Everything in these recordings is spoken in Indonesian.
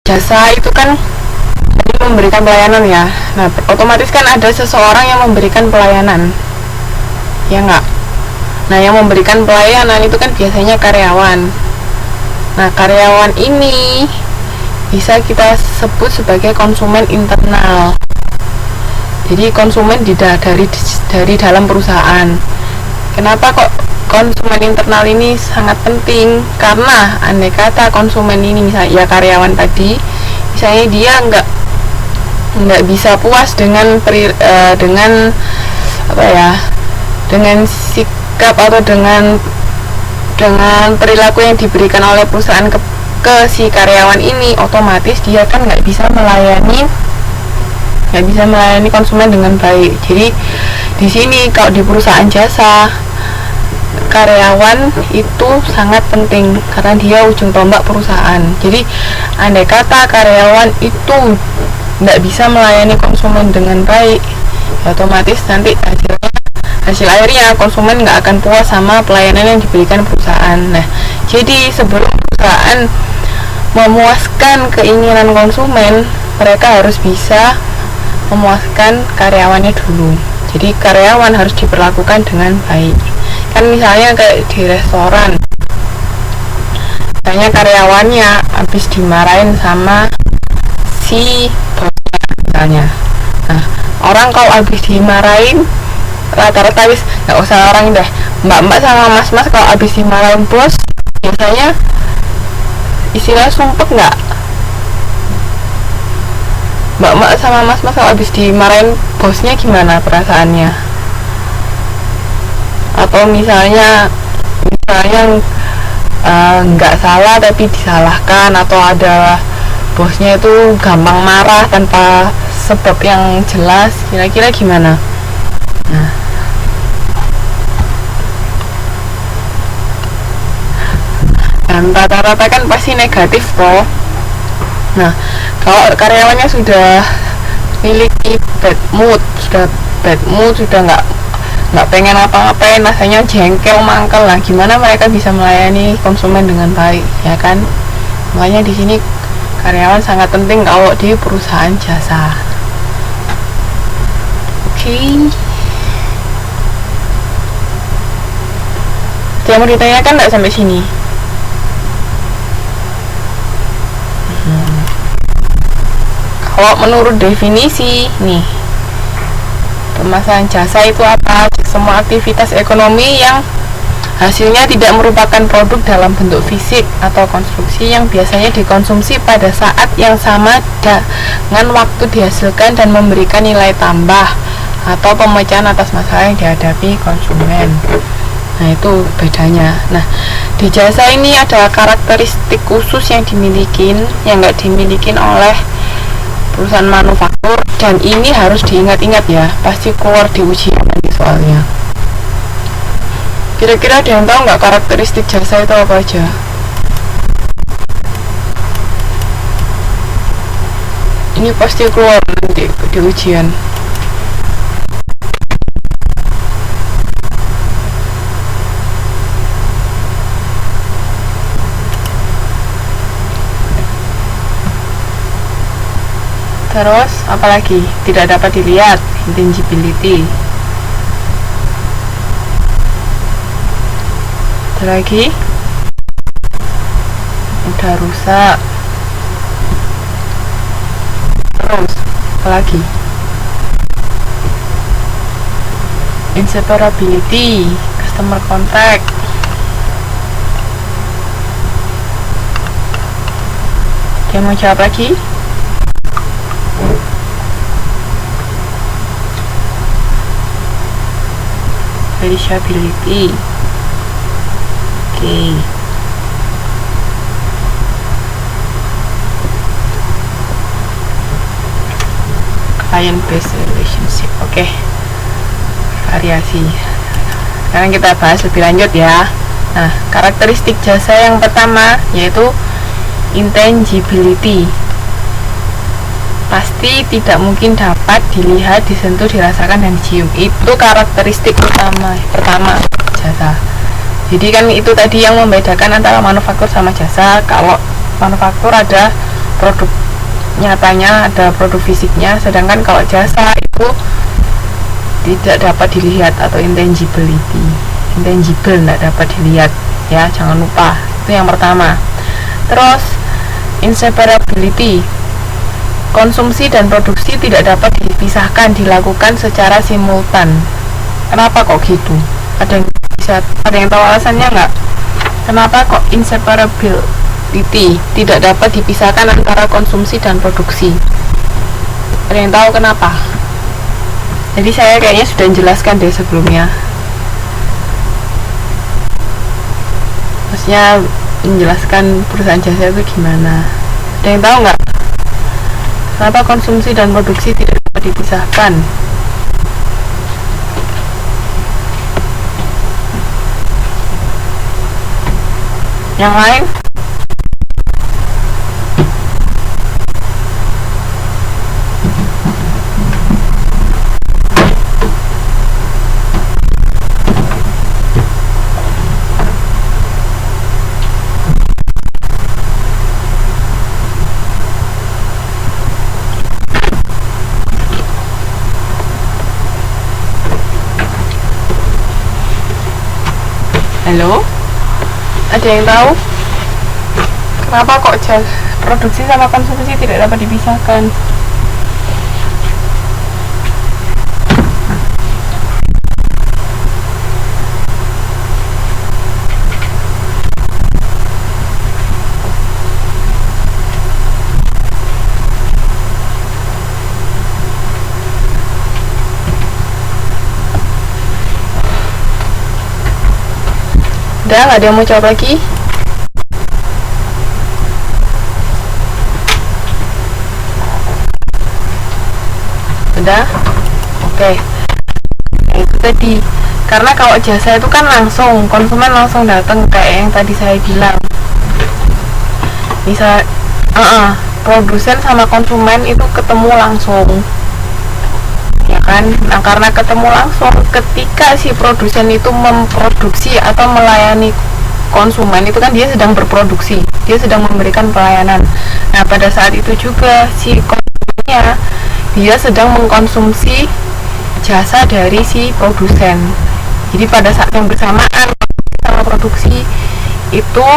jasa itu kan memberikan pelayanan ya. Nah, otomatis kan ada seseorang yang memberikan pelayanan, ya nggak? Nah, yang memberikan pelayanan itu kan biasanya karyawan. Nah, karyawan ini bisa kita sebut sebagai konsumen internal. Jadi konsumen dari dalam perusahaan. Kenapa kok konsumen internal ini sangat penting? Karena andai kata konsumen ini misalnya ya karyawan tadi, misalnya dia nggak bisa puas dengan dengan sikap atau dengan perilaku yang diberikan oleh perusahaan ke si karyawan ini, otomatis dia kan nggak bisa melayani konsumen dengan baik. Jadi di sini kalau di perusahaan jasa, karyawan itu sangat penting karena dia ujung tombak perusahaan. Jadi andai kata karyawan itu nggak bisa melayani konsumen dengan baik, ya otomatis nanti hasil akhirnya konsumen nggak akan puas sama pelayanan yang diberikan perusahaan. Nah, jadi sebelum perusahaan memuaskan keinginan konsumen, mereka harus bisa memuaskan karyawannya dulu. Jadi karyawan harus diperlakukan dengan baik. Kan misalnya kayak di restoran, misalnya karyawannya habis dimarahin sama si bosnya misalnya. Nah, orang kalau habis dimarahin rata-rata habis, nggak usah orang deh, mbak-mbak sama mas-mas kalau habis dimarahin bos biasanya istilahnya sumpek nggak? Mbak-mbak sama mas-mas kalau habis dimarahin bosnya gimana perasaannya? Atau misalnya nggak salah tapi disalahkan, atau ada bosnya itu gampang marah tanpa sebab yang jelas, kira-kira gimana? Nah, dan rata-rata kan pasti negatif toh. Nah, kalau karyawannya sudah memiliki bad mood, sudah nggak pengen apa-ngapain, rasanya jengkel, mangkel lah, gimana mereka bisa melayani konsumen dengan baik, ya kan? Makanya di sini karyawan sangat penting kalau di perusahaan jasa. Oke. Yang mau ditanyakan nggak sampai sini? Kalau menurut definisi nih, pemasaran jasa itu apa? Semua aktivitas ekonomi yang hasilnya tidak merupakan produk dalam bentuk fisik atau konstruksi yang biasanya dikonsumsi pada saat yang sama dengan waktu dihasilkan dan memberikan nilai tambah atau pemecahan atas masalah yang dihadapi konsumen. Nah, itu bedanya. Nah, di jasa ini ada karakteristik khusus yang nggak dimiliki oleh perusahaan manufaktur, dan ini harus diingat-ingat ya, pasti keluar di ujian nanti soalnya. Kira-kira ada yang tahu nggak karakteristik jasa itu apa aja? Ini pasti keluar nanti di ujian. Terus apalagi tidak dapat dilihat, intangibility. Ada lagi, udah rusak. Terus apalagi, inseparability, customer contact. Dia mau jawab lagi? Perishability. Oke. Client based relationship. Oke. Variasi. Sekarang kita bahas lebih lanjut ya. Nah, karakteristik jasa yang pertama yaitu intangibility. Pasti tidak mungkin dapat dilihat, disentuh, dirasakan, dan dicium. Itu karakteristik pertama jasa. Jadi kan itu tadi yang membedakan antara manufaktur sama jasa. Kalau manufaktur ada produk nyatanya, ada produk fisiknya, sedangkan kalau jasa itu tidak dapat dilihat atau intangible, tidak dapat dilihat ya, jangan lupa itu yang pertama. Terus inseparability, konsumsi dan produksi tidak dapat dipisahkan, dilakukan secara simultan. Kenapa kok gitu? Ada yang tahu alasannya nggak? Kenapa kok inseparability, tidak dapat dipisahkan antara konsumsi dan produksi? Ada yang tahu kenapa? Jadi saya kayaknya sudah menjelaskan deh sebelumnya. Maksudnya menjelaskan perusahaan jasa itu gimana. Ada yang tahu nggak? Kenapa konsumsi dan produksi tidak dapat dipisahkan? Yang lain? Halo? Ada yang tahu? Kenapa kok produksi sama konsumsi tidak dapat dipisahkan? Udah, nggak ada yang mau jawab lagi? Udah? Oke. Itu tadi. Karena kalau jasa itu kan langsung, konsumen langsung datang, kayak yang tadi saya bilang. Bisa produsen sama konsumen itu ketemu langsung. Ya kan? Nah, karena ketemu langsung, ketika si produsen itu memproduksi atau melayani konsumen, itu kan dia sedang berproduksi, dia sedang memberikan pelayanan. Nah, pada saat itu juga si konsumennya dia sedang mengkonsumsi jasa dari si produsen. Jadi pada saat yang bersamaan sama produksi itu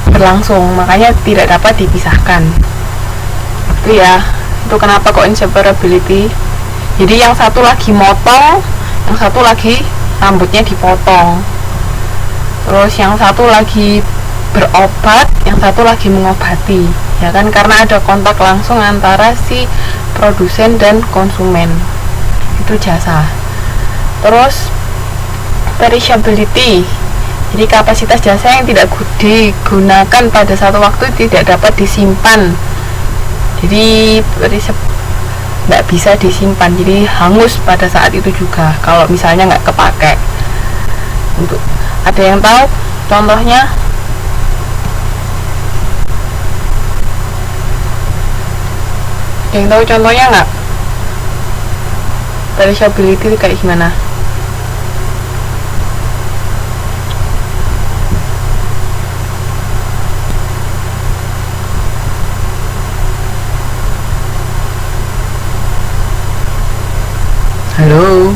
berlangsung, makanya tidak dapat dipisahkan. Itu ya, itu kenapa kok inseparability. Jadi yang satu lagi motong, yang satu lagi rambutnya dipotong. Terus yang satu lagi berobat, yang satu lagi mengobati. Ya kan, karena ada kontak langsung antara si produsen dan konsumen. Itu jasa. Terus perishability. Jadi kapasitas jasa yang tidak digunakan pada satu waktu tidak dapat disimpan. Jadi nggak bisa disimpan, jadi hangus pada saat itu juga kalau misalnya nggak kepake. Untuk ada yang tahu contohnya? Ada yang tahu contohnya nggak? Perishability itu kayak gimana? Halo?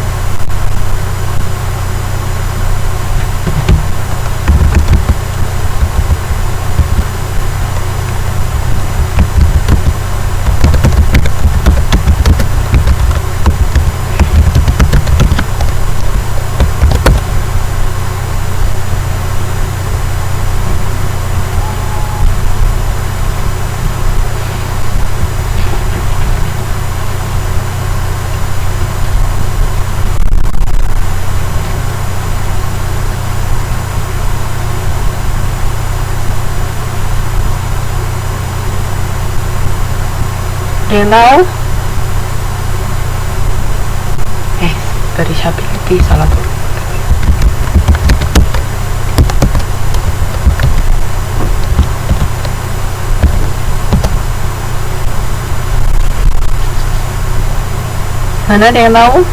Ada yang tahu? Perishability salah tuh. Mana ada yang tahu?